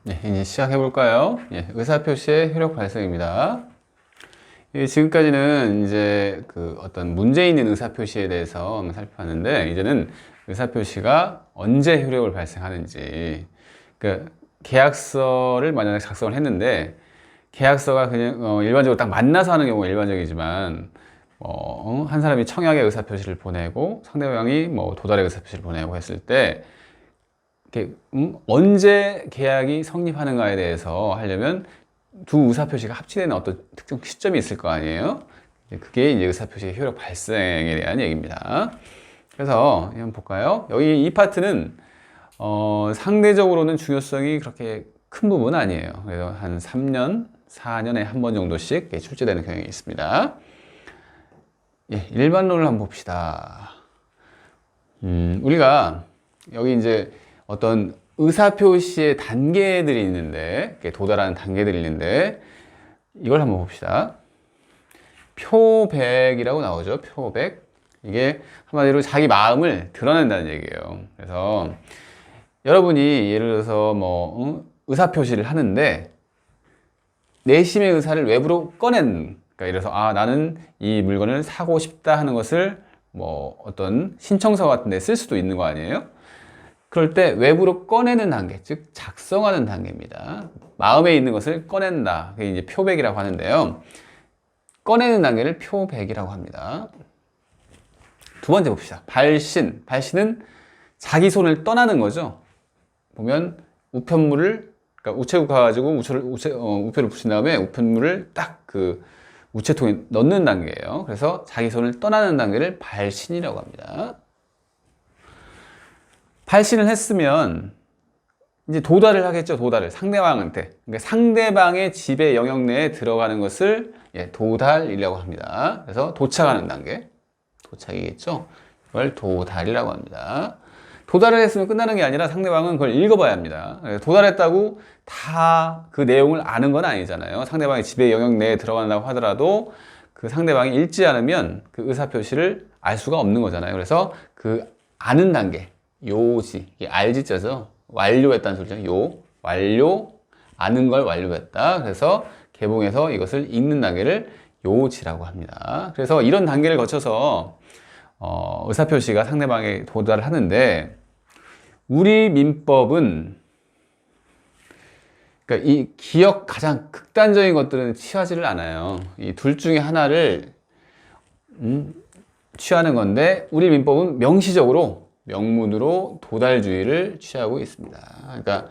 네, 이제 시작해 볼까요? 예, 의사표시의 효력 발생입니다. 지금까지는 이제 그 어떤 문제 있는 의사표시에 대해서 한번 살펴봤는데, 이제는 의사표시가 언제 효력을 발생하는지. 그러니까 계약서를 만약에 작성을 했는데, 계약서가 그냥 일반적으로 딱 만나서 하는 경우가 일반적이지만, 한 사람이 청약의 의사표시를 보내고 상대방이 뭐 도달의 의사표시를 보내고 했을 때, 언제 계약이 성립하는가에 대해서 하려면 두 의사표시가 합치되는 어떤 특정 시점이 있을 거 아니에요? 그게 이제 의사표시의 효력 발생에 대한 얘기입니다. 그래서 한번 볼까요? 여기 이 파트는 상대적으로는 중요성이 그렇게 큰 부분은 아니에요. 그래서 한 3년, 4년에 한 번 정도씩 출제되는 경향이 있습니다. 예, 일반론을 한번 봅시다. 우리가 여기 이제 어떤 의사표시의 단계들이 있는데, 도달하는 단계들이 있는데, 이걸 한번 봅시다. 표백이라고 나오죠. 표백. 이게 한마디로 자기 마음을 드러낸다는 얘기예요. 그래서 여러분이 예를 들어서 의사표시를 하는데, 내심의 의사를 외부로 꺼낸, 그러니까 예를 들어서 나는 이 물건을 사고 싶다 하는 것을 어떤 신청서 같은 데 쓸 수도 있는 거 아니에요? 그럴 때 외부로 꺼내는 단계, 즉 작성하는 단계입니다. 마음에 있는 것을 꺼낸다. 그게 이제 표백이라고 하는데요. 꺼내는 단계를 표백이라고 합니다. 두 번째 봅시다. 발신. 발신은 자기 손을 떠나는 거죠. 보면 우편물을, 그러니까 우체국 가가지고 우표를 붙인 다음에 우편물을 딱 그 우체통에 넣는 단계예요. 그래서 자기 손을 떠나는 단계를 발신이라고 합니다. 발신을 했으면 이제 도달을 하겠죠. 도달을 상대방한테. 그러니까 상대방의 지배 영역 내에 들어가는 것을 도달이라고 합니다. 그래서 도착하는 단계, 도착이겠죠. 이걸 도달이라고 합니다. 도달을 했으면 끝나는 게 아니라 상대방은 그걸 읽어봐야 합니다. 도달했다고 다 그 내용을 아는 건 아니잖아요. 상대방의 지배 영역 내에 들어간다고 하더라도 그 상대방이 읽지 않으면 그 의사표시를 알 수가 없는 거잖아요. 그래서 그 아는 단계, 요지, 이게 알지자죠. 완료했다는 소리죠. 완료, 아는 걸 완료했다. 그래서 개봉해서 이것을 읽는 단계를 요지라고 합니다. 그래서 이런 단계를 거쳐서 의사표시가 상대방에 도달을 하는데, 우리 민법은 그러니까 이 기억 가장 극단적인 것들은 취하지를 않아요. 이 둘 중에 하나를 취하는 건데, 우리 민법은 명시적으로 명문으로 도달주의를 취하고 있습니다. 그러니까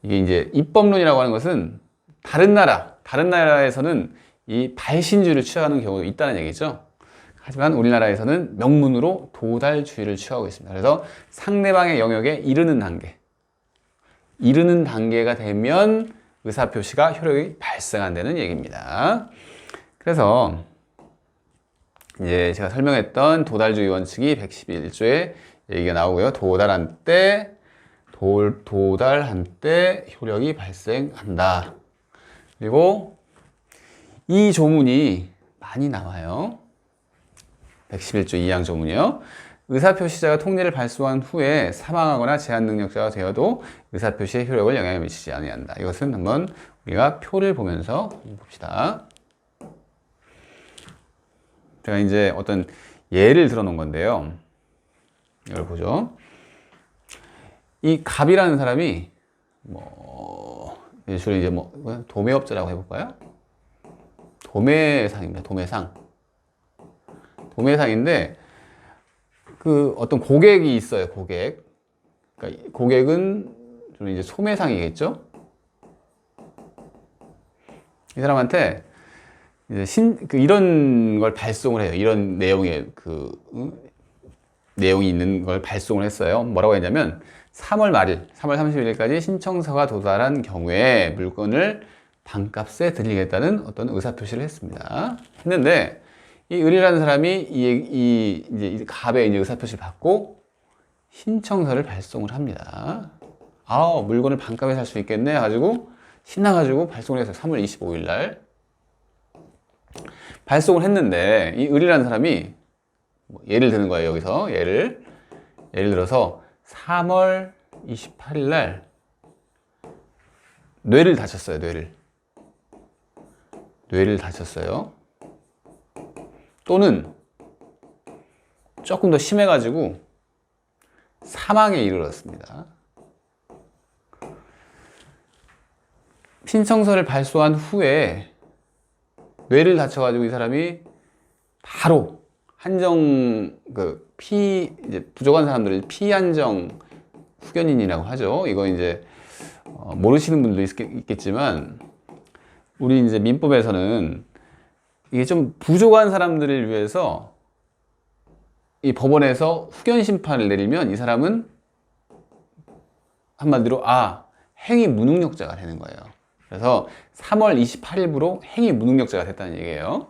이게 이제 입법론이라고 하는 것은 다른 나라에서는 이 발신주의를 취하는 경우도 있다는 얘기죠. 하지만 우리나라에서는 명문으로 도달주의를 취하고 있습니다. 그래서 상대방의 영역에 이르는 단계가 되면 의사표시가 효력이 발생한다는 얘기입니다. 그래서 이제 제가 설명했던 도달주의 원칙이 111조에 얘기가 나오고요. 도달한 때 효력이 발생한다. 그리고 이 조문이 많이 나와요. 111조 2항 조문이요. 의사표시자가 통지를 발송한 후에 사망하거나 제한 능력자가 되어도 의사표시의 효력을 영향을 미치지 아니한다. 이것은 한번 우리가 표를 보면서 봅시다. 제가 이제 어떤 예를 들어 놓은 건데요. 이걸 보죠. 이 갑이라는 사람이 주로 이제 도매업자라고 해볼까요? 도매상입니다. 도매상인데 그 어떤 고객이 있어요. 그러니까 고객은 좀 이제 소매상이겠죠. 이 사람한테 이제 이런 걸 발송을 해요. 이런 내용의 내용이 있는 걸 발송을 했어요. 뭐라고 했냐면 3월 31일까지 신청서가 도달한 경우에 물건을 반값에 드리겠다는 어떤 의사표시를 했는데 이 을이라는 사람이 이제 갑의 이제 의사표시를 받고 신청서를 발송을 합니다. 물건을 반값에 살 수 있겠네 가지고 신나가지고 발송을 했어요. 3월 25일 날 발송을 했는데, 이 을이라는 사람이 예를 드는 거예요. 여기서 예를 들어서 3월 28일 날 뇌를 다쳤어요. 뇌를 다쳤어요. 또는 조금 더 심해가지고 사망에 이르렀습니다. 신청서를 발송한 후에 뇌를 다쳐가지고 이 사람이 바로 이제 부족한 사람들을 피한정 후견인이라고 하죠. 이거 이제 모르시는 분도 있겠지만 우리 이제 민법에서는 이게 좀 부족한 사람들을 위해서 이 법원에서 후견 심판을 내리면 이 사람은 한마디로 행위 무능력자가 되는 거예요. 그래서 3월 28일부로 행위 무능력자가 됐다는 얘기예요.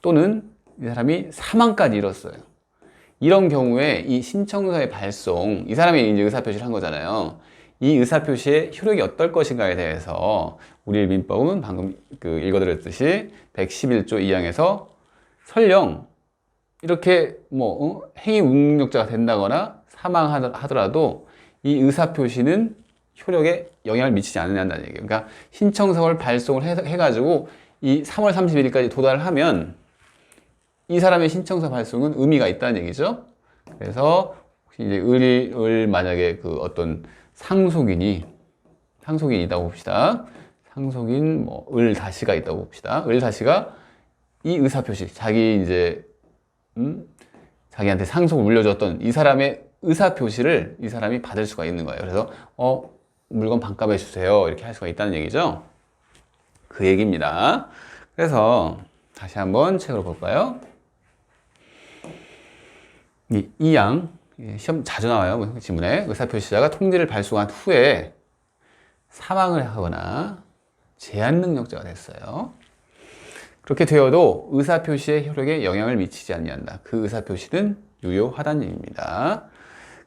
또는 이 사람이 사망까지 이뤘어요. 이런 경우에 이 신청서의 발송, 이 사람이 이제 의사표시를 한 거잖아요. 이 의사표시의 효력이 어떨 것인가에 대해서 우리 민법은 방금 읽어드렸듯이 111조 2항에서 설령 이렇게 행위 무능력자가 된다거나 사망하더라도 이 의사표시는 효력에 영향을 미치지 않는다는 얘기예요. 그러니까 신청서를 발송을 해가지고 이 3월 31일까지 도달을 하면 이 사람의 신청서 발송은 의미가 있다는 얘기죠. 그래서 혹시 이제 만약에 어떤 상속인이 있다고 봅시다. 상속인 다시가 있다고 봅시다. 다시가 이 의사표시, 자기한테 상속을 물려줬던 이 사람의 의사표시를 이 사람이 받을 수가 있는 거예요. 그래서 물건 반값에 주세요. 이렇게 할 수가 있다는 얘기죠. 그 얘기입니다. 그래서 다시 한번 책으로 볼까요? 이 2항 시험 자주 나와요. 지문에 의사표시자가 통지를 발송한 후에 사망을 하거나 제한 능력자가 됐어요. 그렇게 되어도 의사표시의 효력에 영향을 미치지 않는다. 그 의사표시는 유효하다는 얘기입니다.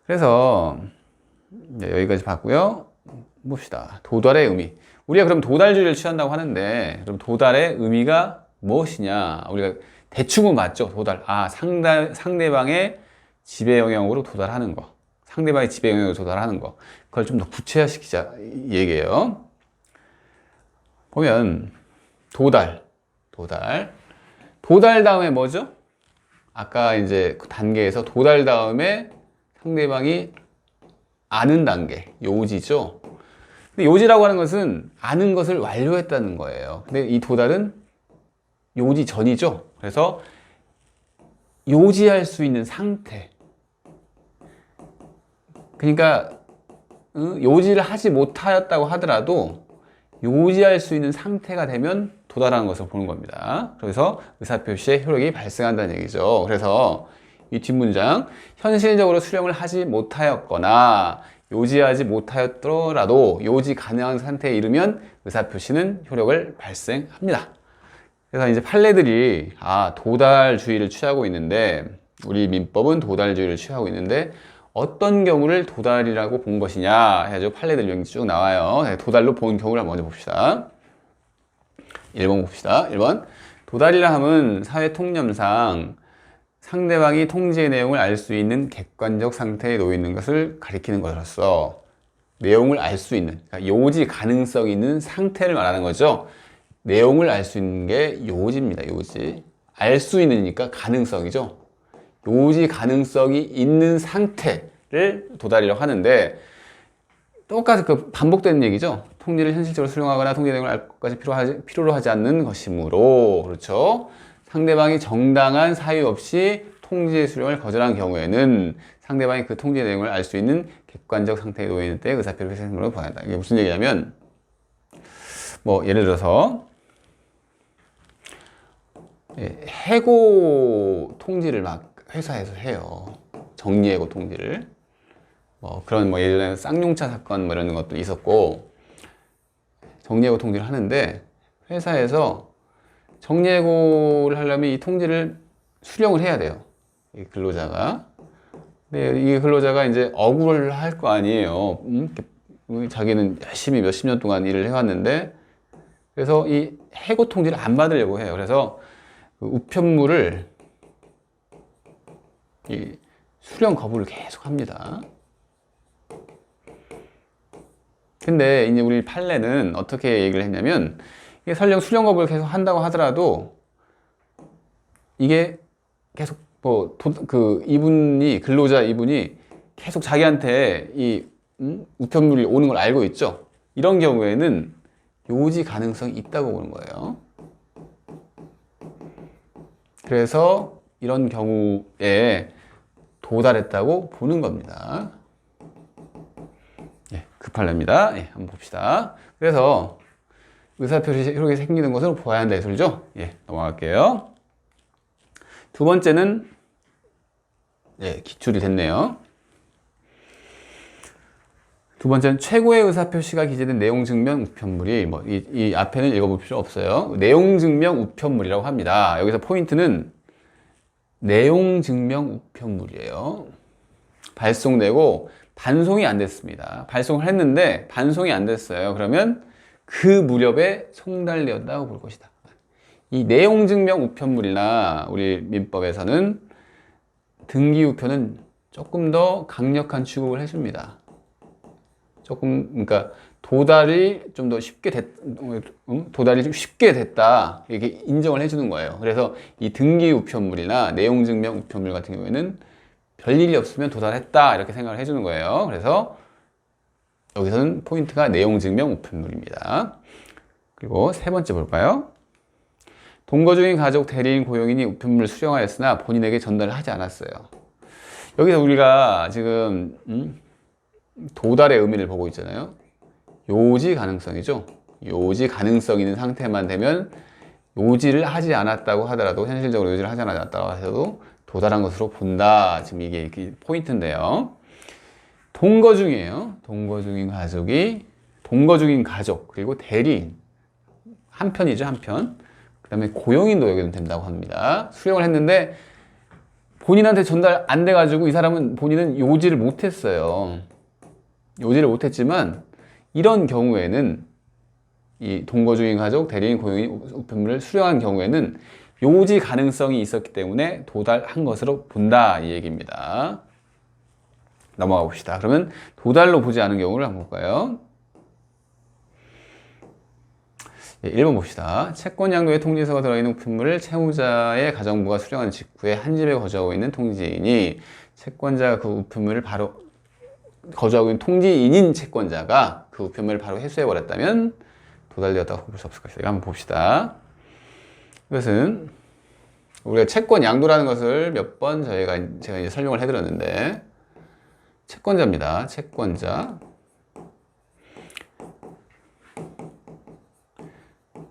그래서 여기까지 봤고요. 봅시다. 도달의 의미. 우리가 그럼 도달주의를 취한다고 하는데, 그럼 도달의 의미가 무엇이냐? 우리가 대충은 맞죠? 도달. 상대방의 지배 영역으로 도달하는 거. 상대방의 지배 영역으로 도달하는 거. 그걸 좀 더 구체화시키자 얘기예요. 보면 도달 다음에 뭐죠? 아까 이제 그 단계에서 도달 다음에 상대방이 아는 단계, 요지죠. 근데 요지라고 하는 것은 아는 것을 완료했다는 거예요. 근데 이 도달은 요지 전이죠. 그래서 요지할 수 있는 상태. 그러니까 요지를 하지 못하였다고 하더라도 요지할 수 있는 상태가 되면 도달하는 것을 보는 겁니다. 그래서 의사표시의 효력이 발생한다는 얘기죠. 그래서 이 뒷문장, 현실적으로 수령을 하지 못하였거나 요지하지 못하였더라도 요지 가능한 상태에 이르면 의사표시는 효력을 발생합니다. 그래서 이제 판례들이 도달주의를 취하고 있는데, 우리 민법은 도달주의를 취하고 있는데 어떤 경우를 도달이라고 본 것이냐 해가지고 판례들이 쭉 나와요. 도달로 본 경우를 먼저 봅시다. 1번 봅시다. 1번. 도달이라 함은 사회 통념상 상대방이 통지의 내용을 알 수 있는 객관적 상태에 놓여 있는 것을 가리키는 것으로서 내용을 알 수 있는, 그러니까 요지 가능성이 있는 상태를 말하는 거죠. 내용을 알 수 있는 게 요지입니다. 요지. 알 수 있으니까 가능성이죠. 요지 가능성이 있는 상태를 도달이라고 하는데, 똑같이 반복되는 얘기죠. 통지를 현실적으로 수령하거나 통지 내용을 알 것까지 필요로 하지 않는 것이므로, 그렇죠. 상대방이 정당한 사유 없이 통지의 수령을 거절한 경우에는 상대방이 그 통지 내용을 알 수 있는 객관적 상태에 놓여 있는 때 의사표를 회생으로 보낸다. 이게 무슨 얘기냐면, 예를 들어서 해고 통지를 막 회사에서 해요. 정리해고 통지를. 그런 예전에 쌍용차 사건 이런 것도 있었고, 정리해고 통지를 하는데 회사에서 정리해고를 하려면 이 통지를 수령을 해야 돼요. 이 근로자가. 근데 이 근로자가 이제 억울을 할 거 아니에요. 자기는 열심히 몇십 년 동안 일을 해왔는데, 그래서 이 해고 통지를 안 받으려고 해요. 그래서 그 우편물을 수령 거부를 계속 합니다. 근데 이제 우리 판례는 어떻게 얘기를 했냐면, 이게 설령 수령업을 계속 한다고 하더라도 이게 계속 뭐 이분이 근로자 이분이 계속 자기한테 이 우편물이 오는 걸 알고 있죠. 이런 경우에는 요지 가능성이 있다고 보는 거예요. 그래서 이런 경우에 도달했다고 보는 겁니다. 예, 그 판례입니다. 예, 한번 봅시다. 그래서 의사표시 효력이 생기는 것을 보아야 한다 이 소리죠. 예, 넘어갈게요. 두 번째는 예, 기출이 됐네요. 두 번째는 최고의 의사표시가 기재된 내용 증명 우편물이 이 앞에는 읽어볼 필요 없어요. 내용 증명 우편물이라고 합니다. 여기서 포인트는 내용 증명 우편물이에요. 발송되고 반송이 안 됐습니다. 발송을 했는데 반송이 안 됐어요. 그러면 그 무렵에 송달되었다고 볼 것이다. 이 내용 증명 우편물이나 우리 민법에서는 등기 우편은 조금 더 강력한 취급을 해줍니다. 그러니까 도달이 좀 더 도달이 좀 쉽게 됐다 이렇게 인정을 해주는 거예요. 그래서 이 등기 우편물이나 내용 증명 우편물 같은 경우에는 별일이 없으면 도달했다 이렇게 생각을 해주는 거예요. 그래서 여기서는 포인트가 내용 증명 우편물입니다. 그리고 세 번째 볼까요? 동거 중인 가족, 대리인, 고용인이 우편물을 수령하였으나 본인에게 전달을 하지 않았어요. 여기서 우리가 지금 도달의 의미를 보고 있잖아요. 요지 가능성이죠. 요지 가능성 있는 상태만 되면 요지를 하지 않았다고 하더라도, 현실적으로 요지를 하지 않았다고 하셔도 도달한 것으로 본다. 지금 이게 포인트인데요. 동거 중이에요. 동거 중인 가족이, 동거 중인 가족, 그리고 대리인. 한 편이죠, 한 편. 그 다음에 고용인도 여기는 된다고 합니다. 수령을 했는데 본인한테 전달 안 돼가지고 이 사람은 본인은 요지를 못했어요. 요지를 못했지만 이런 경우에는 이 동거 중인 가족, 대리인, 고용인 우편물을 수령한 경우에는 요지 가능성이 있었기 때문에 도달한 것으로 본다 이 얘기입니다. 넘어가 봅시다. 그러면 도달로 보지 않은 경우를 한번 볼까요? 1번 봅시다. 채권 양도의 통지서가 들어있는 우편물을 채무자의 가정부가 수령한 직후에 한 집에 거주하고 있는 통지인이 채권자가 그 우편물을 바로 거주하고 있는 통지인인 채권자가 그 우편물을 바로 회수해버렸다면 도달되었다고 볼 수 없을 것이다. 이거 한번 봅시다. 이것은 우리가 채권 양도라는 것을 몇 번 제가 이제 설명을 해드렸는데, 채권자입니다. 채권자.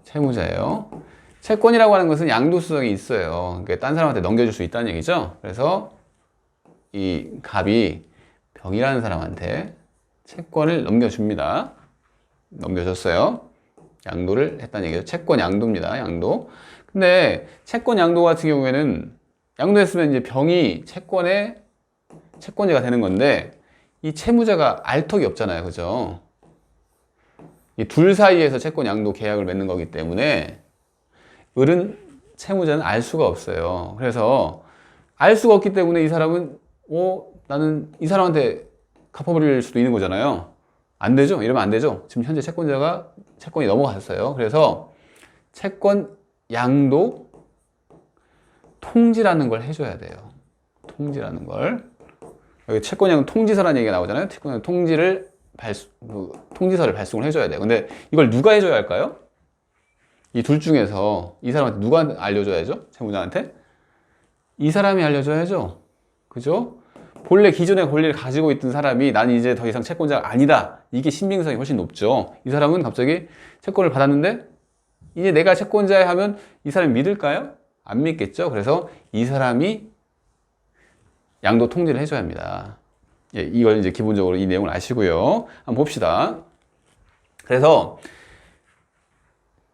채무자예요. 채권이라고 하는 것은 양도수성이 있어요. 그러니까 딴 사람한테 넘겨줄 수 있다는 얘기죠. 그래서 이 갑이 병이라는 사람한테 채권을 넘겨줍니다. 넘겨줬어요. 양도를 했다는 얘기죠. 채권 양도입니다. 양도. 근데 채권 양도 같은 경우에는 양도했으면 이제 병이 채권의 채권자가 되는 건데 이 채무자가 알 턱이 없잖아요. 그죠? 이 둘 사이에서 채권 양도 계약을 맺는 거기 때문에 을은 채무자는 알 수가 없어요. 그래서 알 수가 없기 때문에 이 사람은 나는 이 사람한테 갚아버릴 수도 있는 거잖아요. 안 되죠? 이러면 안 되죠? 지금 현재 채권자가 채권이 넘어갔어요. 그래서 채권 양도 통지라는 걸 해줘야 돼요. 통지라는 걸. 여기 채권 양도 통지서라는 얘기가 나오잖아요. 채권 통지를 통지서를 발송을 해줘야 돼요. 근데 이걸 누가 해줘야 할까요? 이 둘 중에서 이 사람한테 누가 알려줘야죠? 채무자한테? 이 사람이 알려줘야죠. 그죠? 본래 기존의 권리를 가지고 있던 사람이 난 이제 더 이상 채권자가 아니다. 이게 신빙성이 훨씬 높죠. 이 사람은 갑자기 채권을 받았는데 이제 내가 채권자야 하면 이 사람이 믿을까요? 안 믿겠죠. 그래서 이 사람이 양도 통지를 해줘야 합니다. 예, 이걸 이제 기본적으로 이 내용을 아시고요. 한번 봅시다. 그래서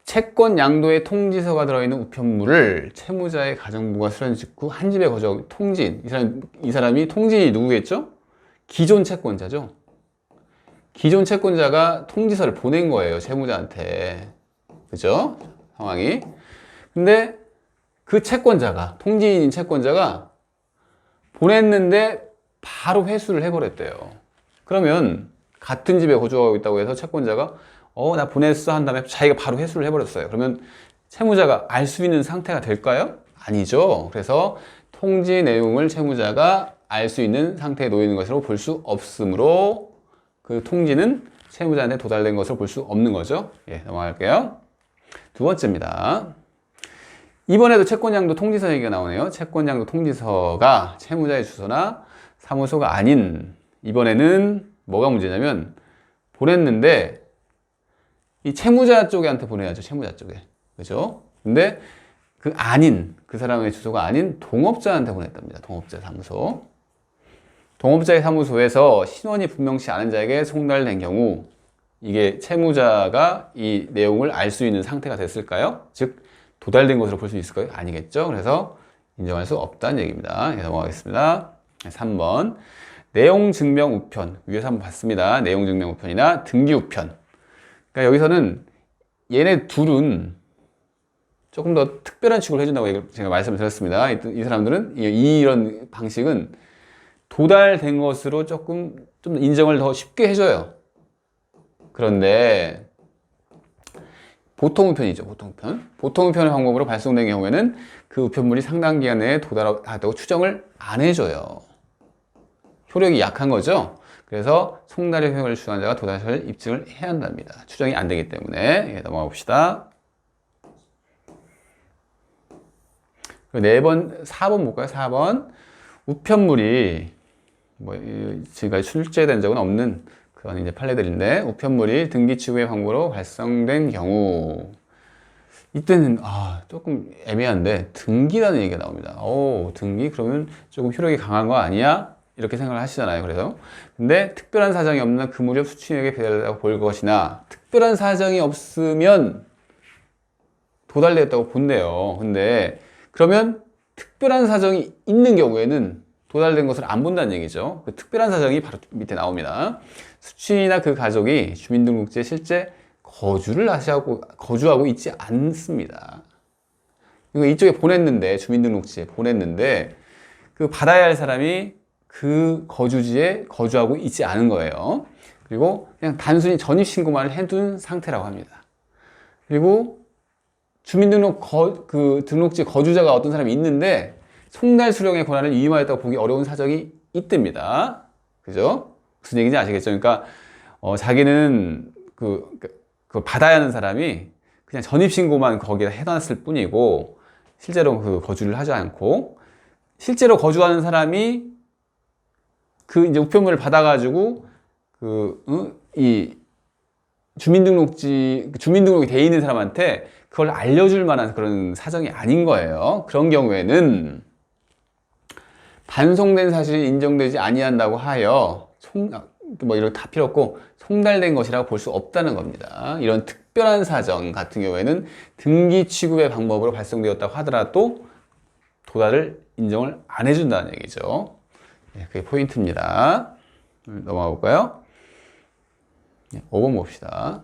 채권 양도의 통지서가 들어있는 우편물을 채무자의 가정부가 수령 직후 한 집에 거주하고 통지인, 이 사람이 통지인이 누구겠죠? 기존 채권자죠. 기존 채권자가 통지서를 보낸 거예요, 채무자한테. 그죠? 상황이. 근데 그 채권자가, 통지인인 채권자가 보냈는데 바로 회수를 해버렸대요. 그러면 같은 집에 거주하고 있다고 해서 채권자가 나 보냈어 한 다음에 자기가 바로 회수를 해버렸어요. 그러면 채무자가 알 수 있는 상태가 될까요? 아니죠. 그래서 통지 내용을 채무자가 알 수 있는 상태에 놓이는 것으로 볼 수 없으므로 그 통지는 채무자한테 도달된 것으로 볼 수 없는 거죠. 예, 넘어갈게요. 두 번째입니다. 이번에도 채권양도 통지서 얘기가 나오네요. 채권양도 통지서가 채무자의 주소나 사무소가 아닌, 이번에는 뭐가 문제냐면 보냈는데 이 채무자 쪽한테 보내야죠. 채무자 쪽에. 그죠? 근데 그 아닌, 그 사람의 주소가 아닌 동업자한테 보냈답니다. 동업자 사무소. 동업자의 사무소에서 신원이 분명치 않은 자에게 송달된 경우 이게 채무자가 이 내용을 알 수 있는 상태가 됐을까요? 즉 도달된 것으로 볼 수 있을까요? 아니겠죠. 그래서 인정할 수 없다는 얘기입니다. 넘어가겠습니다. 3번 내용 증명 우편, 위에서 한번 봤습니다. 내용 증명 우편이나 등기 우편. 그러니까 여기서는 얘네 둘은 조금 더 특별한 취급을 해준다고 제가 말씀을 드렸습니다. 이 사람들은 이런 방식은 도달된 것으로 조금 좀 인정을 더 쉽게 해줘요. 그런데 보통 우편이죠. 보통 우편. 보통 우편의 방법으로 발송된 경우에는 그 우편물이 상당 기간 내에 도달하다고 추정을 안 해줘요. 효력이 약한 거죠. 그래서 송달의 효력을 주장한 자가 도달을 입증을 해야 한답니다. 추정이 안 되기 때문에. 넘어가 봅시다. 4번 볼까요? 4번. 우편물이 지금까지 출제된 적은 없는 그런 이제 판례들인데, 우편물이 등기 취급의 방법으로 발송된 경우, 이때는 조금 애매한데 등기라는 얘기가 나옵니다. 등기 그러면 조금 효력이 강한 거 아니야? 이렇게 생각을 하시잖아요. 그래서 근데 특별한 사정이 없는 그 무렵 수취인에게 배달되었다고 볼 것이나, 특별한 사정이 없으면 도달되었다고 본대요. 근데 그러면 특별한 사정이 있는 경우에는 도달된 것을 안 본다는 얘기죠. 그 특별한 사정이 바로 밑에 나옵니다. 수취인이나 그 가족이 주민등록지에 실제 거주하고 있지 않습니다. 이쪽에 보냈는데, 주민등록지에 보냈는데 그 받아야 할 사람이 그 거주지에 거주하고 있지 않은 거예요. 그리고 그냥 단순히 전입신고만 해둔 상태라고 합니다. 그리고 등록지 거주자가 어떤 사람이 있는데 송달 수령의 권한을 위임하였다고 보기 어려운 사정이 있답니다. 그죠? 무슨 얘기인지 아시겠죠? 그러니까 자기는 그 받아야 하는 사람이 그냥 전입신고만 거기다 해놨을 뿐이고 실제로 그 거주를 하지 않고, 실제로 거주하는 사람이 그 이제 우편물을 받아가지고 이 주민등록이 돼 있는 사람한테 그걸 알려줄 만한 그런 사정이 아닌 거예요. 그런 경우에는 반송된 사실이 인정되지 아니한다고 하여 이렇게 다 필요 없고 송달된 것이라고 볼 수 없다는 겁니다. 이런 특별한 사정 같은 경우에는 등기 취급의 방법으로 발송되었다고 하더라도 도달을 인정을 안 해준다는 얘기죠. 그게 포인트입니다. 넘어가 볼까요? 5번 봅시다.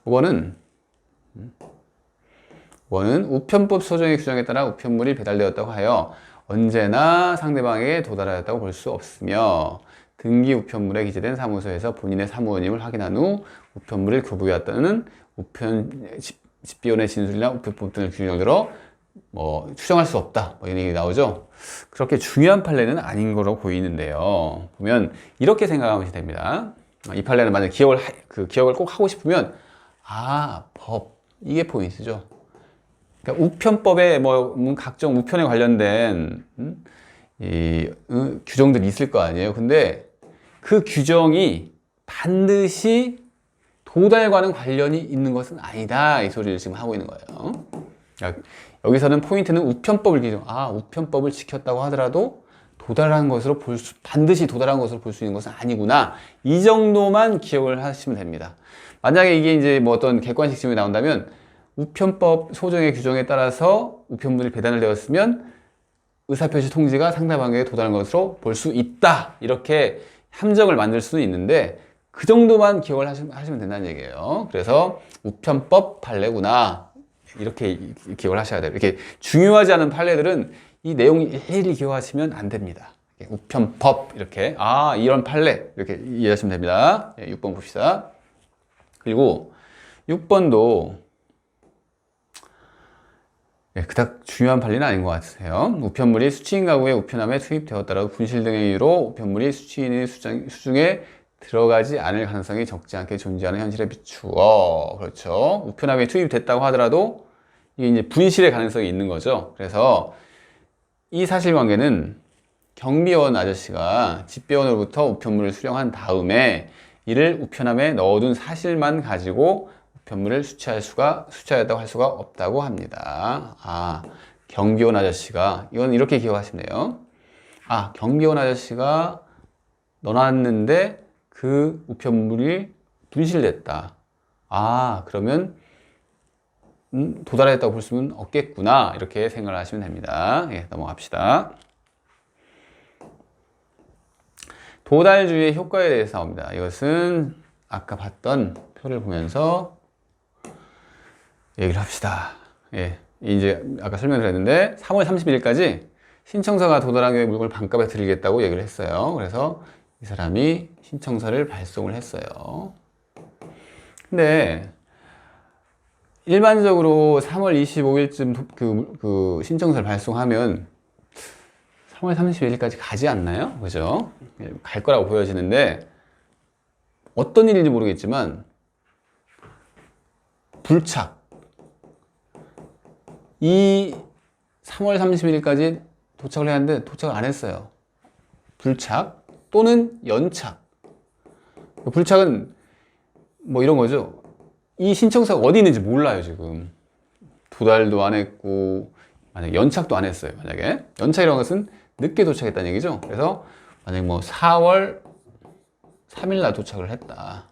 5번은 우편법 소정의 규정에 따라 우편물이 배달되었다고 하여 언제나 상대방에게 도달하였다고 볼 수 없으며, 등기 우편물에 기재된 사무소에서 본인의 사무원임을 확인한 후 우편물을 교부해왔다는 집비원의 진술이나 우편법 등을 규정으로 추정할 수 없다, 이런 얘기 나오죠. 그렇게 중요한 판례는 아닌 거로 보이는데요. 보면 이렇게 생각하면 됩니다. 이 판례는 만약 기억을 꼭 하고 싶으면 이게 포인트죠. 그러니까 우편법에 각종 우편에 관련된 규정들이 있을 거 아니에요. 근데 그 규정이 반드시 도달과는 관련이 있는 것은 아니다, 이 소리를 지금 하고 있는 거예요. 그러니까 여기서는 포인트는 우편법을 우편법을 지켰다고 하더라도 반드시 도달한 것으로 볼 수 있는 것은 아니구나, 이 정도만 기억을 하시면 됩니다. 만약에 이게 이제 어떤 객관식 질문이 나온다면, 우편법 소정의 규정에 따라서 우편물이 배달을 되었으면 의사표시 통지가 상대방에게 도달한 것으로 볼 수 있다, 이렇게 함정을 만들 수는 있는데 그 정도만 기억을 하시면 된다는 얘기예요. 그래서 우편법 판례구나, 이렇게 기억을 하셔야 돼요. 이렇게 중요하지 않은 판례들은 이 내용 일일이 기억하시면 안 됩니다. 우편법 이렇게 이런 판례 이렇게 이해하시면 됩니다. 6번 봅시다. 그리고 6번도 그닥 중요한 판례는 아닌 것 같으세요. 우편물이 수취인 가구의 우편함에 투입되었다라고 분실 등의 이유로 우편물이 수취인의 수중에 들어가지 않을 가능성이 적지 않게 존재하는 현실에 비추어. 그렇죠. 우편함에 투입됐다고 하더라도 이게 이제 분실의 가능성이 있는 거죠. 그래서 이 사실관계는 경비원 아저씨가 집배원으로부터 우편물을 수령한 다음에 이를 우편함에 넣어둔 사실만 가지고 우편물을 수취하였다고 할 수가 없다고 합니다. 경비원 아저씨가, 이건 이렇게 기억하시면 돼요. 경비원 아저씨가 넣어놨는데 그 우편물이 분실됐다. 그러면 도달했다고 볼 수는 없겠구나. 이렇게 생각을 하시면 됩니다. 넘어갑시다. 도달주의의 효과에 대해서 나옵니다. 이것은 아까 봤던 표를 보면서 얘기를 합시다. 이제 아까 설명드렸는데 3월 31일까지 신청서가 도달한 경우에 물건을 반값에 드리겠다고 얘기를 했어요. 그래서 이 사람이 신청서를 발송을 했어요. 근데 일반적으로 3월 25일쯤 그 신청서를 발송하면 3월 31일까지 가지 않나요? 그죠? 갈 거라고 보여지는데 어떤 일인지 모르겠지만 불착, 이 3월 31일까지 도착을 해야 하는데 도착을 안 했어요. 불착 또는 연착. 불착은 뭐 이런 거죠. 이 신청서가 어디 있는지 몰라요. 지금 도달도 안 했고 만약에 연착도 안 했어요. 만약에 연착이라는 것은 늦게 도착했다는 얘기죠. 그래서 만약에 뭐 4월 3일 날 도착을 했다.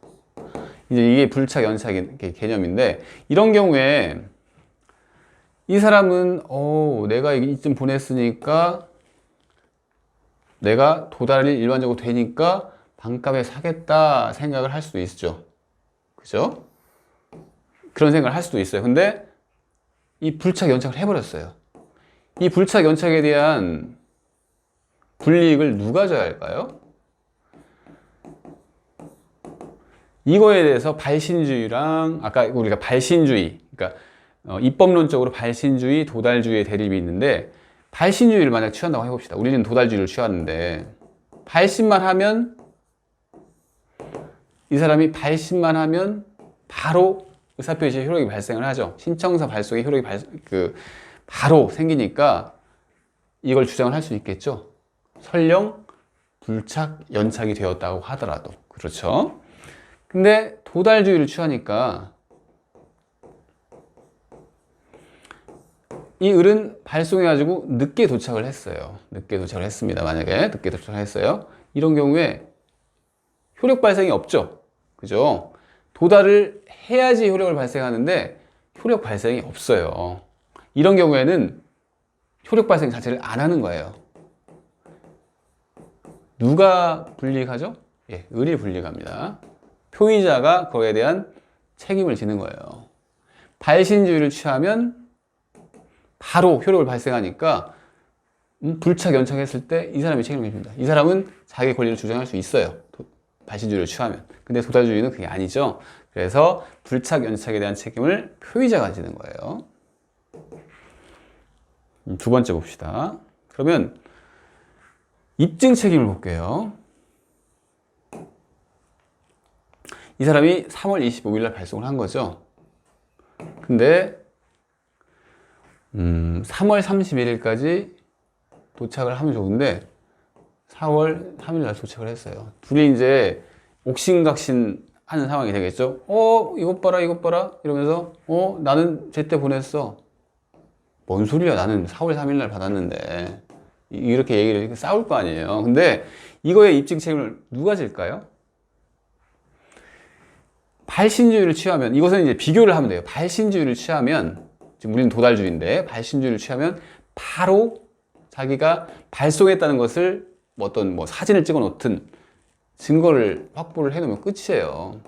이제 이게 불착 연착의 개념인데, 이런 경우에 이 사람은 내가 이쯤 보냈으니까 내가 도달이 일반적으로 되니까 반값에 사겠다 생각을 할 수도 있죠. 그죠? 그런 생각을 할 수도 있어요. 근데 이 불착 연착을 해버렸어요. 이 불착 연착에 대한 불이익을 누가 져야 할까요? 이거에 대해서 발신주의랑 아까 우리가 발신주의, 그러니까 입법론적으로 발신주의, 도달주의의 대립이 있는데, 발신주의를 만약 취한다고 해봅시다. 우리는 도달주의를 취하는데 발신만 하면, 이 사람이 발신만 하면 바로 의사표시의 효력이 발생을 하죠. 신청서 발송의 효력이 바로 생기니까 이걸 주장을 할 수 있겠죠. 설령 불착 연착이 되었다고 하더라도. 그렇죠. 근데 도달주의를 취하니까 이 을은 발송해가지고 늦게 도착을 했어요. 늦게 도착을 했습니다. 만약에 늦게 도착을 했어요. 이런 경우에 효력 발생이 없죠. 그죠? 도달을 해야지 효력을 발생하는데 효력 발생이 없어요. 이런 경우에는 효력 발생 자체를 안 하는 거예요. 누가 불이익하죠? 을이 불이익합니다. 표의자가 그거에 대한 책임을 지는 거예요. 발신주의를 취하면 바로 효력을 발생하니까 불착 연착했을 때 이 사람이 책임을 집니다. 이 사람은 자기 권리를 주장할 수 있어요. 발신주의를 취하면. 근데 도달주의는 그게 아니죠. 그래서 불착 연착에 대한 책임을 표의자가 지는 거예요. 두 번째 봅시다. 그러면 입증 책임을 볼게요. 이 사람이 3월 25일 날 발송을 한 거죠. 근데 3월 31일까지 도착을 하면 좋은데 4월 3일 날 도착을 했어요. 둘이 이제 옥신각신 하는 상황이 되겠죠. 이것 봐라 이러면서 나는 제때 보냈어. 뭔 소리야, 나는 4월 3일 날 받았는데. 이렇게 얘기를 이렇게 싸울 거 아니에요. 근데 이거의 입증 책임을 누가 질까요? 발신주의를 취하면, 이것은 이제 비교를 하면 돼요. 발신주의를 취하면, 지금 우리는 도달주의인데 발신주의를 취하면 바로 자기가 발송했다는 것을 어떤 사진을 찍어 놓든 증거를 확보를 해 놓으면 끝이에요.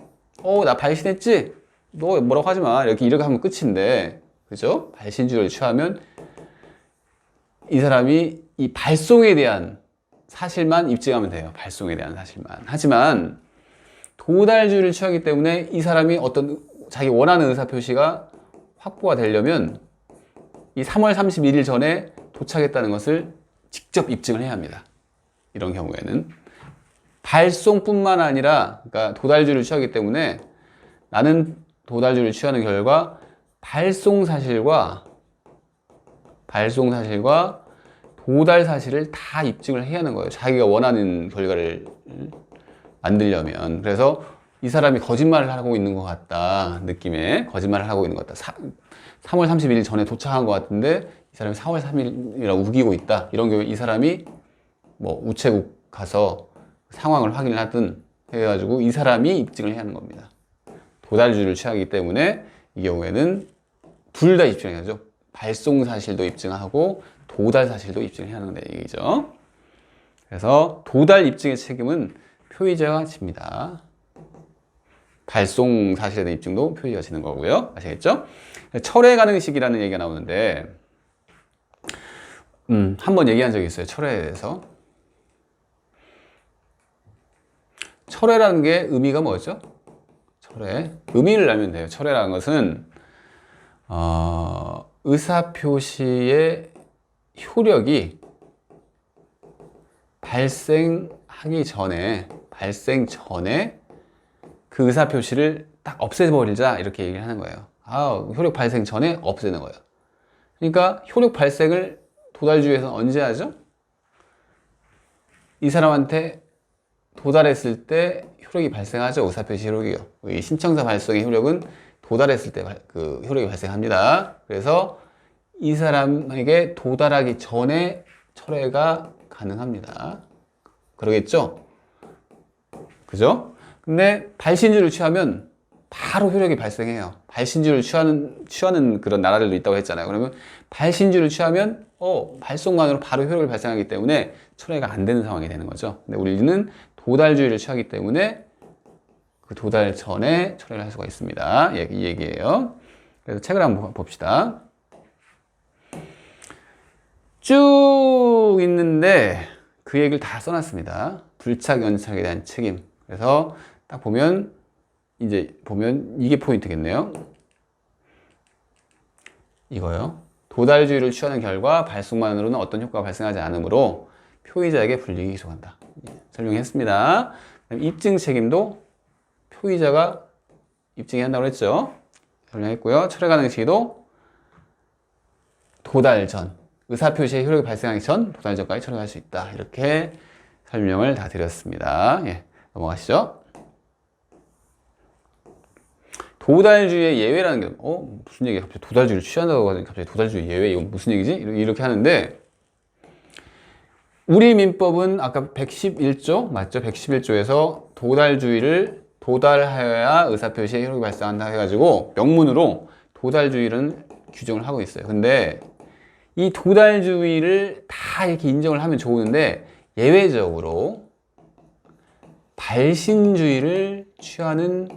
나 발신했지? 너 뭐라고 하지 마. 이렇게 하면 끝인데, 그죠? 발신주의를 취하면 이 사람이 이 발송에 대한 사실만 입증하면 돼요. 발송에 대한 사실만. 하지만 도달주의를 취하기 때문에 이 사람이 어떤 자기 원하는 의사표시가 확보가 되려면 이 3월 31일 전에 도착했다는 것을 직접 입증을 해야 합니다. 이런 경우에는 발송뿐만 아니라, 그러니까 도달주의를 취하기 때문에 나는 도달주의를 취하는 결과 발송 사실과 도달 사실을 다 입증을 해야 하는 거예요. 자기가 원하는 결과를 만들려면. 그래서 이 사람이 거짓말을 하고 있는 것 같다, 느낌에 거짓말을 하고 있는 것 같다, 3월 31일 전에 도착한 것 같은데 이 사람이 4월 3일이라고 우기고 있다, 이런 경우에 이 사람이 뭐 우체국 가서 상황을 확인을 하든 해가지고 이 사람이 입증을 해야 하는 겁니다. 도달주의를 취하기 때문에 이 경우에는 둘 다 입증해야죠. 발송 사실도 입증하고 도달 사실도 입증해야 하는 얘기죠. 그래서 도달 입증의 책임은 표의자가 집니다. 발송 사실에 대한 입증도 표의자가 지는 거고요. 아시겠죠? 철회 가능식이라는 얘기가 나오는데 한번 얘기한 적이 있어요. 철회에 대해서. 철회라는 게 의미가 뭐죠? 철회. 의미를 알면 돼요. 철회라는 것은 의사표시의 효력이 발생 전에 그 의사표시를 딱 없애버리자, 이렇게 얘기를 하는 거예요. 효력 발생 전에 없애는 거예요. 그러니까 효력 발생을 도달주의에서는 언제 하죠? 이 사람한테 도달했을 때 효력이 발생하죠. 의사표시 효력이요. 이 신청서 발송의 효력은 도달했을 때 그 효력이 발생합니다. 그래서 이 사람에게 도달하기 전에 철회가 가능합니다. 그러겠죠? 그죠? 근데 발신주를 취하면 바로 효력이 발생해요. 발신주를 취하는 그런 나라들도 있다고 했잖아요. 그러면 발신주를 취하면 발송만으로 바로 효력을 발생하기 때문에 철회가 안 되는 상황이 되는 거죠. 근데 우리는 도달주의를 취하기 때문에 그 도달 전에 철회를 할 수가 있습니다. 이 얘기예요. 그래서 책을 한번 봅시다. 쭉 있는데 그 얘기를 다 써놨습니다. 불착 연착에 대한 책임. 그래서 딱 보면 이게 포인트겠네요. 이거요. 도달주의를 취하는 결과 발송만으로는 어떤 효과가 발생하지 않으므로 표의자에게 불이익이 기소한다. 설명했습니다. 입증 책임도 표의자가 입증해야 한다고 했죠. 설명했고요. 철회 가능 시기도 도달 전, 의사표시의 효력이 발생하기 전 도달 전까지 철회할 수 있다. 이렇게 설명을 다 드렸습니다. 넘어가시죠. 도달주의의 예외라는 게 무슨 얘기야? 갑자기 도달주의를 취한다고 하더니 갑자기 도달주의 예외, 이건 무슨 얘기지? 이렇게 하는데, 우리 민법은 아까 111조 맞죠? 111조에서 도달하여야 의사표시의 효력이 발생한다 해가지고 명문으로 도달주의를 규정을 하고 있어요. 근데 이 도달주의를 다 이렇게 인정을 하면 좋은데 예외적으로 발신주의를 취하는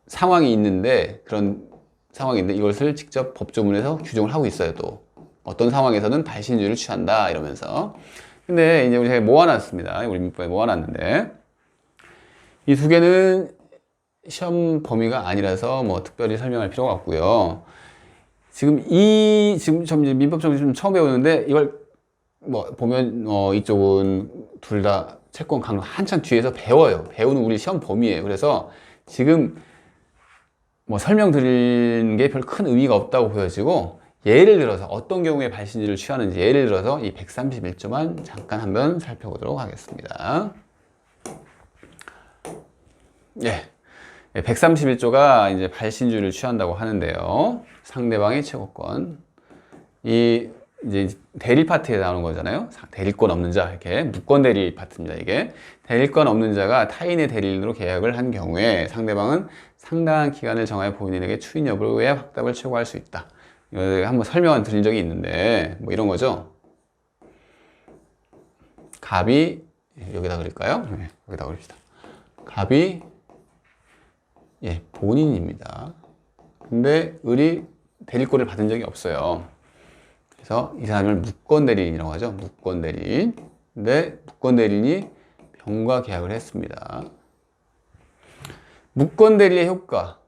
상황이 있는데, 그런 상황인데 이것을 직접 법조문에서 규정을 하고 있어요. 또 어떤 상황에서는 발신주의를 취한다 이러면서. 근데 이제 제가 모아놨습니다. 우리 민법에 모아놨는데 이 두 개는 시험 범위가 아니라서 뭐 특별히 설명할 필요가 없고요. 지금 민법 정리 좀 처음 배우는데 이걸 뭐 보면 이쪽은 둘 다 채권 강로 한참 뒤에서 배워요. 배우는 우리 시험 범위예요. 그래서 지금 뭐 설명드리는 게 별 큰 의미가 없다고 보여지고, 예를 들어서 어떤 경우에 발신주의를 취하는지 예를 들어서 이 131조만 잠깐 한번 살펴보도록 하겠습니다. 131조가 이제 발신주의를 취한다고 하는데요. 상대방의 채권권. 이제 대리 파트에 나오는 거잖아요. 대리권 없는 자, 이렇게 무권 대리 파트입니다. 이게 대리권 없는 자가 타인의 대리인으로 계약을 한 경우에 상대방은 상당한 기간을 정하여 본인에게 추인 여부에 확답을 최고할 수 있다. 이거 한번 설명을 드린 적이 있는데 뭐 이런 거죠. 갑이 여기다 그릴까요? 여기다 그립시다. 갑이 본인입니다. 근데 을이 대리권을 받은 적이 없어요. 그래서 이 사람을 무권대리인이라고 하죠. 무권대리인. 근데 무권대리인이 병과 계약을 했습니다. 무권대리의 효과.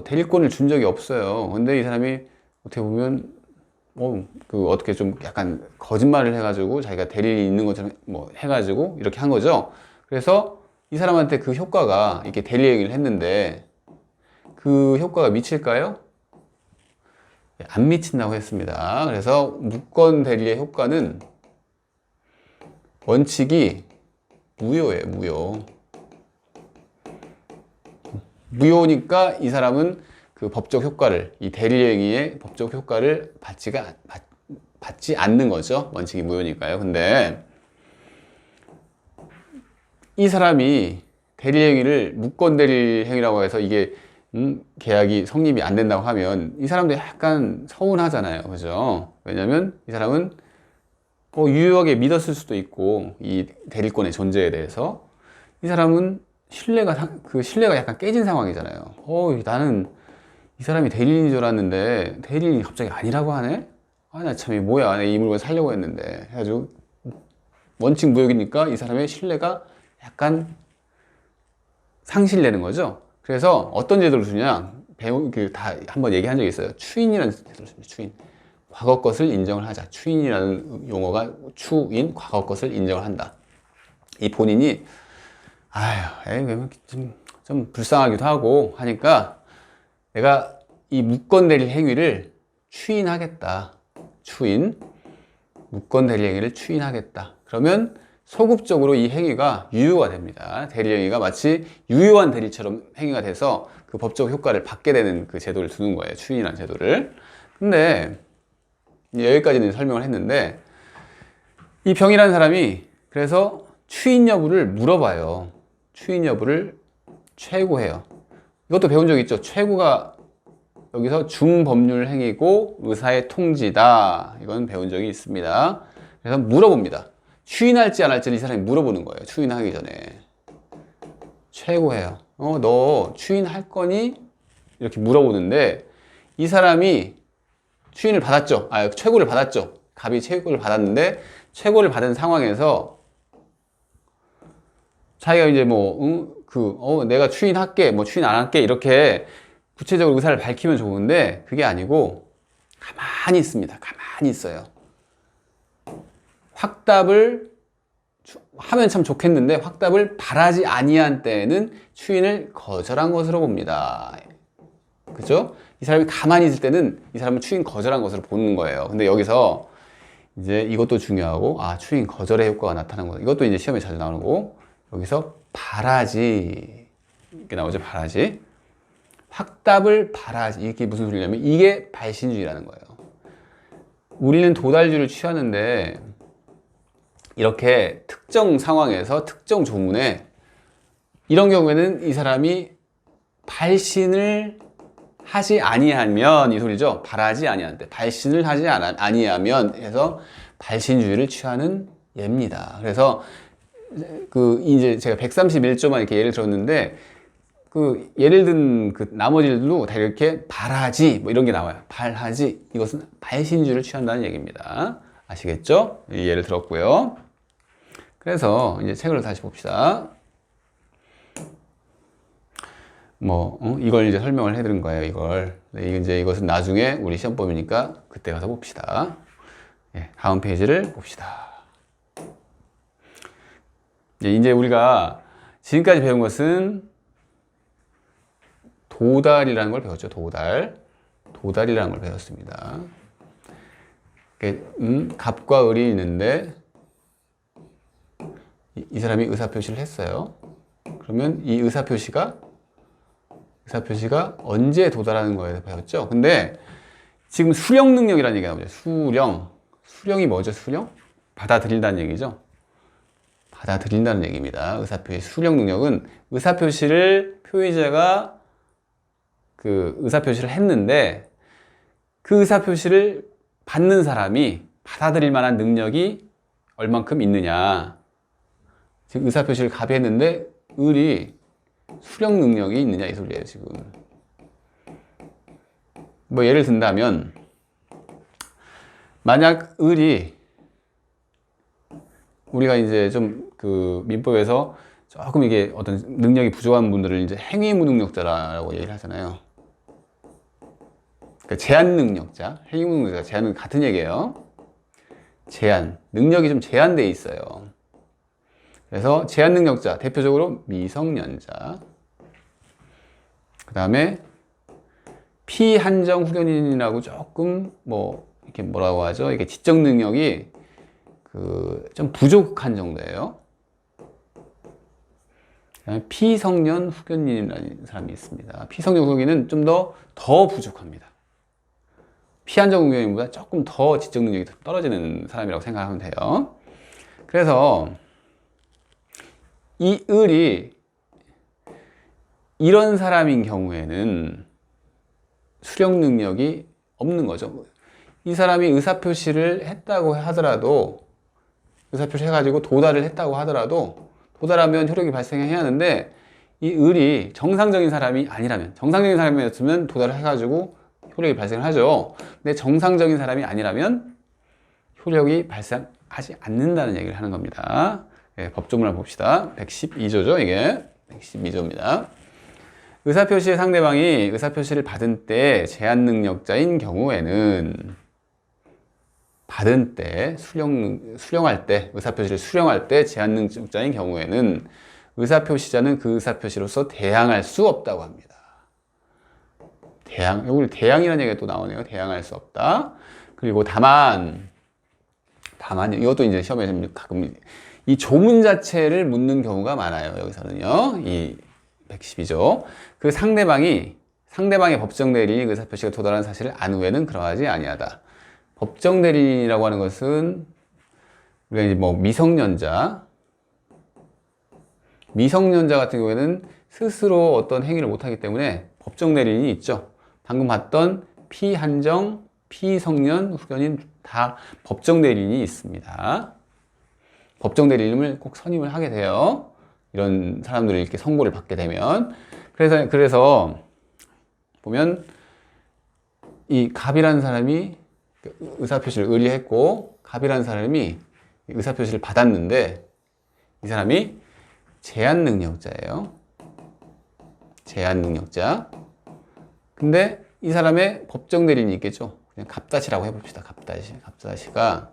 대리권을 준 적이 없어요. 근데 이 사람이 어떻게 보면 어떻게 좀 약간 거짓말을 해가지고 자기가 대리인이 있는 것처럼 뭐 해가지고 이렇게 한 거죠. 그래서 이 사람한테 그 효과가 이렇게 대리 얘기를 했는데 그 효과가 미칠까요? 안 미친다고 했습니다. 그래서 무권 대리의 효과는 원칙이 무효예요. 무효니까 이 사람은 그 법적 효과를, 이 대리행위의 법적 효과를 받지 않는 거죠. 원칙이 무효니까요. 근데 이 사람이 대리행위를 무권 대리행위라고 해서 이게 계약이 성립이 안 된다고 하면 이 사람도 약간 서운하잖아요. 그죠? 왜냐면 이 사람은 유효하게 믿었을 수도 있고 이 대리권의 존재에 대해서 이 사람은 신뢰가 약간 깨진 상황이잖아요. 나는 이 사람이 대리인인 줄 알았는데 대리인이 갑자기 아니라고 하네? 나 참, 이 뭐야. 내 이 물건 살려고 했는데. 해가지고 원칙 무효이니까 이 사람의 신뢰가 약간 상실되는 거죠. 그래서 어떤 제도를 주냐? 다 한번 얘기한 적이 있어요. 추인이라는 제도를 줍니다. 추인. 과거 것을 인정을 하자. 추인이라는 용어가 과거 것을 인정을 한다. 이 본인이 좀 불쌍하기도 하고 하니까 내가 이 무권 대리 행위를 추인하겠다. 무권 대리 행위를 추인하겠다. 그러면 소급적으로 이 행위가 유효가 됩니다. 대리 행위가 마치 유효한 대리처럼 행위가 돼서 그 법적 효과를 받게 되는 그 제도를 두는 거예요. 추인이라는 제도를. 근데 여기까지는 설명을 했는데 이 병이라는 사람이 그래서 추인 여부를 물어봐요. 추인 여부를 최고해요. 이것도 배운 적 있죠? 최고가 여기서 중법률 행위고 의사의 통지다. 이건 배운 적이 있습니다. 그래서 물어봅니다. 추인할지 안 할지를 이 사람이 물어보는 거예요. 추인하기 전에. 최고해요. 너 추인할 거니? 이렇게 물어보는데 이 사람이 추인을 받았죠. 최고를 받았죠. 갑이 최고를 받았는데 최고를 받은 상황에서 자기가 이제 내가 추인할게, 추인 안 할게, 이렇게 구체적으로 의사를 밝히면 좋은데, 그게 아니고, 가만히 있습니다. 가만히 있어요. 확답을 하면 참 좋겠는데, 확답을 바라지 아니한 때에는 추인을 거절한 것으로 봅니다. 그죠? 이 사람이 가만히 있을 때는 이 사람은 추인 거절한 것으로 보는 거예요. 근데 여기서 이제 이것도 중요하고, 추인 거절의 효과가 나타나는 거. 이것도 이제 시험에 자주 나오는 거고, 여기서 바라지 이렇게 나오죠. 바라지 확답을 바라지 이게 무슨 소리냐면 이게 발신주의라는 거예요. 우리는 도달주의를 취하는데 이렇게 특정 상황에서 특정 조문에 이런 경우에는 이 사람이 발신을 하지 아니하면 이 소리죠. 바라지 아니한데 발신을 하지 아니하면 해서 발신주의를 취하는 예입니다. 그래서 이제 제가 131조만 이렇게 예를 들었는데, 예를 든 나머지들도 다 이렇게 발하지, 이런 게 나와요. 발하지. 이것은 발신주의를 취한다는 얘기입니다. 아시겠죠? 이 예를 들었고요. 그래서 이제 책을 다시 봅시다. 이걸 이제 설명을 해드린 거예요, 이걸. 이것은 나중에 우리 시험범위니까 그때 가서 봅시다. 다음 페이지를 봅시다. 이제 우리가 지금까지 배운 것은 도달이라는 걸 배웠죠. 도달이라는 걸 배웠습니다. 갑과 을이 있는데 이 사람이 의사표시를 했어요. 그러면 이 의사표시가 언제 도달하는 거에 대해서 배웠죠. 근데 지금 수령 능력이라는 얘기가 나오죠. 수령이 뭐죠? 수령? 받아들인다는 얘기죠. 받아들인다는 얘기입니다. 의사표시 수령 능력은 표의자가 의사표시를 했는데 그 의사표시를 받는 사람이 받아들일 만한 능력이 얼만큼 있느냐. 지금 의사표시를 갑이 했는데 을이 수령 능력이 있느냐 이 소리예요. 지금 예를 든다면 만약 을이 우리가 이제 좀 그 민법에서 조금 이게 어떤 능력이 부족한 분들을 이제 행위 무능력자라고 얘기를 하잖아요. 그러니까 제한 능력자, 행위 무능력자, 제한은 같은 얘기예요. 제한, 능력이 좀 제한되어 있어요. 그래서 제한 능력자, 대표적으로 미성년자. 그 다음에 피한정 후견인이라고 조금 뭐 이렇게 뭐라고 하죠? 이게 지적 능력이 그 좀 부족한 정도예요. 그다음에 피성년 후견인이라는 사람이 있습니다. 피성년 후견인은 좀 더 부족합니다. 피한정 후견인보다 조금 더 지적 능력이 떨어지는 사람이라고 생각하면 돼요. 그래서 이 을이 이런 사람인 경우에는 수령 능력이 없는 거죠. 이 사람이 의사표시를 했다고 하더라도, 의사표시 해가지고 도달을 했다고 하더라도, 도달하면 효력이 발생해야 하는데, 이 을이 정상적인 사람이 아니라면, 정상적인 사람이었으면 도달을 해가지고 효력이 발생을 하죠. 근데 정상적인 사람이 아니라면 효력이 발생하지 않는다는 얘기를 하는 겁니다. 네, 법조문을 봅시다. 112조죠, 이게. 112조입니다. 의사표시의 상대방이 의사표시를 받은 때 제한 능력자인 경우에는 받은 때, 수령할 때, 의사표시를 수령할 때 제한 능력자인 경우에는 의사표시자는 그 의사표시로서 대항할 수 없다고 합니다. 여기 대항이라는 얘기가 또 나오네요. 대항할 수 없다. 그리고 다만, 이것도 이제 시험에 가끔 이 조문 자체를 묻는 경우가 많아요. 여기서는요. 이 112조. 그 상대방의 법정 대리인이 의사표시가 도달한 사실을 안 후에는 그러하지 아니하다. 법정 대리인이라고 하는 것은 우리가 이제 뭐 미성년자 같은 경우에는 스스로 어떤 행위를 못하기 때문에 법정 대리인이 있죠. 방금 봤던 피한정, 피성년, 후견인 다 법정 대리인이 있습니다. 법정 대리인을 꼭 선임을 하게 돼요. 이런 사람들이 이렇게 선고를 받게 되면. 그래서 보면 이 갑이라는 사람이 의사표시를 의뢰했고, 갑이라는 사람이 의사표시를 받았는데, 이 사람이 제한 능력자예요. 제한 능력자. 근데 이 사람의 법정 대리인이 있겠죠. 그냥 갑다시라고 해봅시다. 갑다시가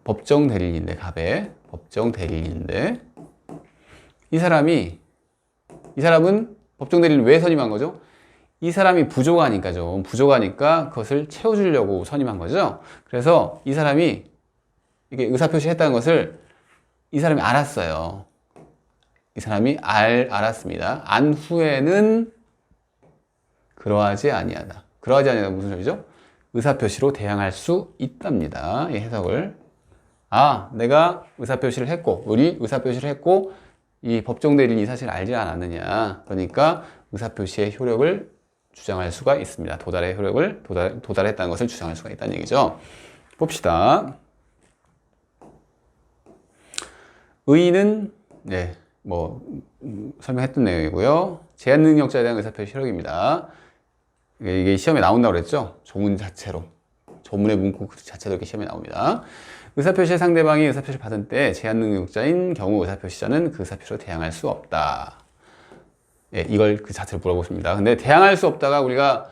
법정 대리인인데, 갑의 법정 대리인인데, 이 사람은 법정 대리인을 왜 선임한 거죠? 이 사람이 부족하니까 그것을 채워주려고 선임한 거죠. 그래서 이 사람이 이게 의사표시 했다는 것을 이 사람이 알았어요. 이 사람이 알았습니다. 안 후에는 그러하지 아니하다. 그러하지 아니하다 무슨 소리죠? 의사표시로 대항할 수 있답니다. 이 해석을. 내가 의사표시를 했고, 을이 의사표시를 했고, 이 법정 대리인이 이 사실을 알지 않았느냐. 그러니까 의사표시의 효력을 주장할 수가 있습니다. 도달의 효력을 도달했다는 것을 주장할 수가 있다는 얘기죠. 봅시다. 의의는 설명했던 내용이고요. 제한 능력자에 대한 의사표시 효력입니다. 이게 시험에 나온다고 그랬죠? 조문 자체로. 조문의 문구 그 자체로 이렇게 시험에 나옵니다. 의사표시의 상대방이 의사표시를 받은 때 제한 능력자인 경우 의사표시자는 그 의사표시로 대항할 수 없다. 이걸 그 자체로 물어보십니다. 근데 대항할 수 없다가 우리가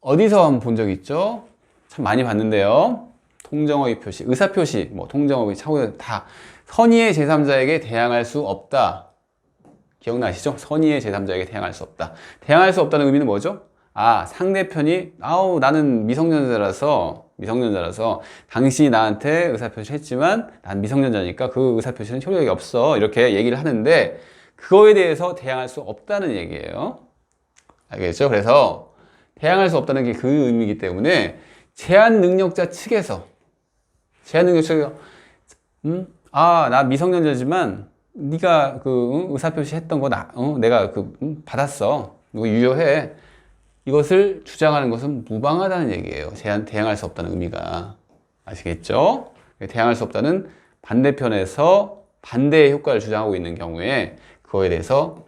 어디서 한번 본 적이 있죠? 참 많이 봤는데요. 통정어의 표시, 의사표시, 통정어의 차후 다 선의의 제3자에게 대항할 수 없다. 기억나시죠? 선의의 제3자에게 대항할 수 없다. 대항할 수 없다는 의미는 뭐죠? 상대편이 나는 미성년자라서 당신이 나한테 의사표시를 했지만 난 미성년자니까 그 의사표시는 효력이 없어. 이렇게 얘기를 하는데 그거에 대해서 대항할 수 없다는 얘기예요. 알겠죠? 그래서 대항할 수 없다는 게 그 의미이기 때문에 제한 능력자 측에서 나 미성년자지만 네가 그 의사표시 했던 거 내가 받았어. 이거 유효해. 이것을 주장하는 것은 무방하다는 얘기예요. 대항할 수 없다는 의미가. 아시겠죠? 대항할 수 없다는 반대편에서 반대의 효과를 주장하고 있는 경우에 그거에 대해서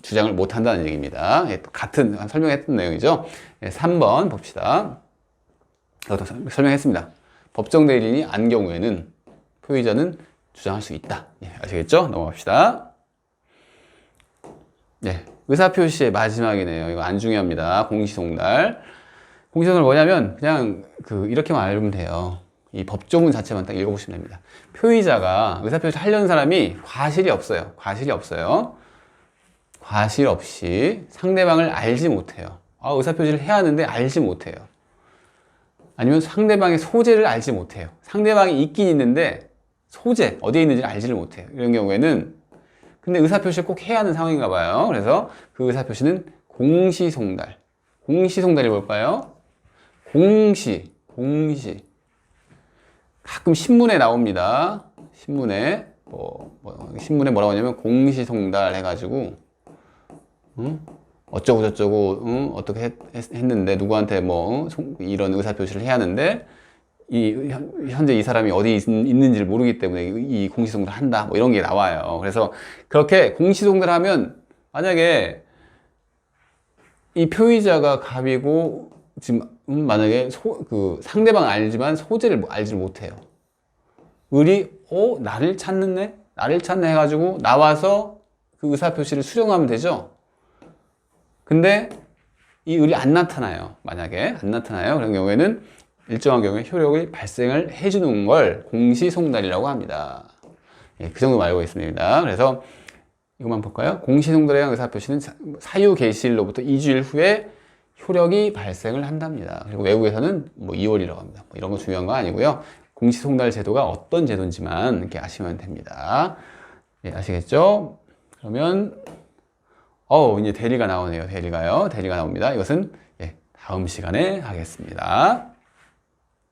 주장을 못한다는 얘기입니다. 같은 설명했던 내용이죠. 3번 봅시다. 이것도 설명했습니다. 법정 대리인이 아닌 경우에는 표의자는 주장할 수 있다. 예, 아시겠죠? 넘어갑시다. 네, 의사표시의 마지막이네요. 이거 안 중요합니다. 공시송달. 공시송달 뭐냐면 그냥 이렇게만 알면 돼요. 이 법조문 자체만 딱 읽어보시면 됩니다. 표의자가 의사표시 하려는 사람이 과실이 없어요. 과실이 없어요. 과실 없이 상대방을 알지 못해요. 의사표시를 해야 하는데 알지 못해요. 아니면 상대방의 소재를 알지 못해요. 상대방이 있긴 있는데 소재, 어디에 있는지를 알지를 못해요. 이런 경우에는 근데 의사표시를 꼭 해야 하는 상황인가 봐요. 그래서 그 의사표시는 공시송달. 공시송달이 뭘까요? 공시. 가끔 신문에 나옵니다. 신문에 신문에 뭐라고 하냐면 공시송달 해가지고 어쩌고 저쩌고 어떻게 했는데 누구한테 이런 의사표시를 해야 하는데 현재 이 사람이 어디 있는지를 모르기 때문에 이 공시송달 한다 이런 게 나와요. 그래서 그렇게 공시송달 하면 만약에 이 표의자가 갑이고 지금 만약에 상대방은 알지만 소재를 알지 못해요. 을이 나를 찾네 해가지고 나와서 그 의사표시를 수령하면 되죠. 근데 이 을이 안 나타나요. 만약에 안 나타나요. 그런 경우에는 일정한 경우에 효력이 발생을 해주는 걸 공시송달이라고 합니다. 예, 그 정도 알고 있습니다. 그래서 이것만 볼까요? 공시송달에 의한 의사표시는 사유 개시일로부터 2주일 후에 효력이 발생을 한답니다. 그리고 외국에서는 2월이라고 합니다. 이런 거 중요한 거 아니고요. 공시송달 제도가 어떤 제도인지만 이렇게 아시면 됩니다. 예, 아시겠죠? 그러면 이제 대리가 나오네요. 대리가 나옵니다. 이것은 다음 시간에 하겠습니다.